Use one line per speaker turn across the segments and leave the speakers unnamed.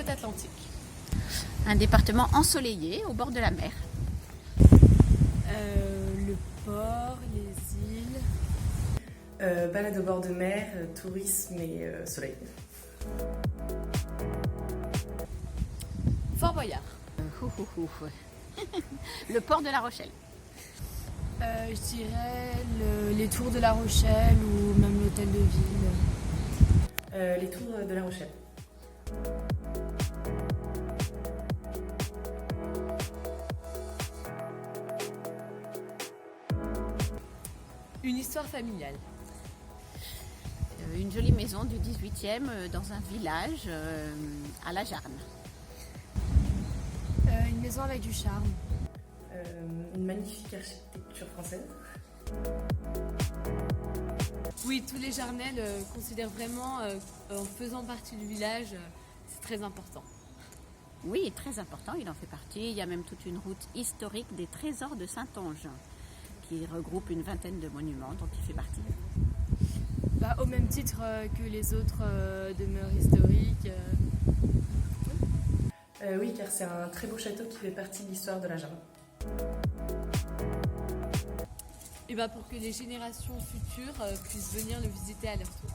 côte atlantique.
Un département ensoleillé au bord de la mer.
Le port, les îles.
Balade au bord de mer, tourisme et soleil.
Fort Boyard.
Le port de La Rochelle.
Je dirais les tours de La Rochelle ou même l'hôtel de ville.
Les tours de La Rochelle.
Une histoire familiale.
Une jolie maison du 18e dans un village à La Jarne.
Une maison avec du charme.
Une magnifique architecture française.
Oui, tous les Jarnais le considèrent vraiment en faisant partie du village, c'est très important.
Oui, très important, il en fait partie. Il y a même toute une route historique des trésors de Saintonge qui regroupe une vingtaine de monuments dont il fait partie.
Au même titre que les autres demeures historiques.
Oui, car c'est un très beau château qui fait partie de l'histoire de la Jarne.
Et pour que les générations futures puissent venir le visiter à leur tour.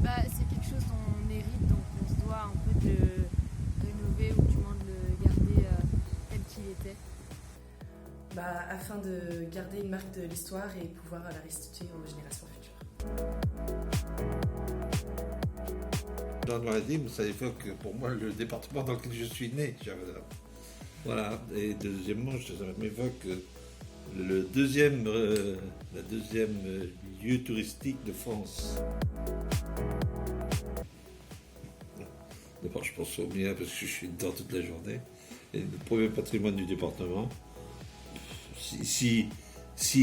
C'est quelque chose dont on hérite, donc on se doit un peu de le rénover ou du moins de le garder tel qu'il était.
Afin de garder une marque de l'histoire et pouvoir la restituer aux générations futures.
Dans le Maritime, ça évoque pour moi le département dans lequel je suis né. Voilà. Et deuxièmement, ça m'évoque la deuxième lieu touristique de France. D'abord, je pense au mien parce que je suis dedans toute la journée. Et le premier patrimoine du département. Si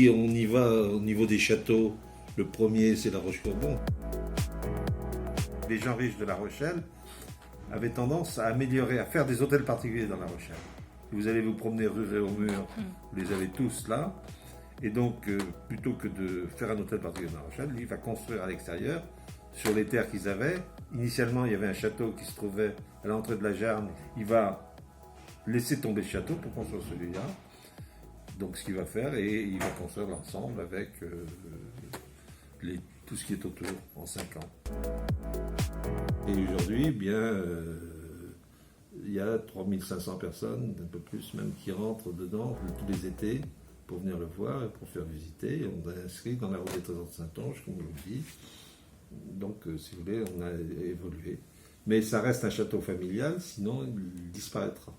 on y va au niveau des châteaux, le premier c'est La Roche-Courbon. Les gens riches de La Rochelle avaient tendance à améliorer, à faire des hôtels particuliers dans La Rochelle. Vous allez vous promener rue Réaumur, vous les avez tous là. Et donc, plutôt que de faire un hôtel particulier dans La Rochelle, lui, il va construire à l'extérieur, sur les terres qu'ils avaient. Initialement, il y avait un château qui se trouvait à l'entrée de la Jarne. Il va laisser tomber ce château pour construire celui-là. Donc, ce qu'il va faire, et il va construire l'ensemble avec tout ce qui est autour en 5 ans. Et aujourd'hui, il y a 3500 personnes, un peu plus même, qui rentrent dedans tous les étés pour venir le voir et pour faire visiter. Et on a inscrit dans la route des trésors de Saintonge, comme je vous le dis. Donc, si vous voulez, on a évolué. Mais ça reste un château familial, sinon il disparaîtra.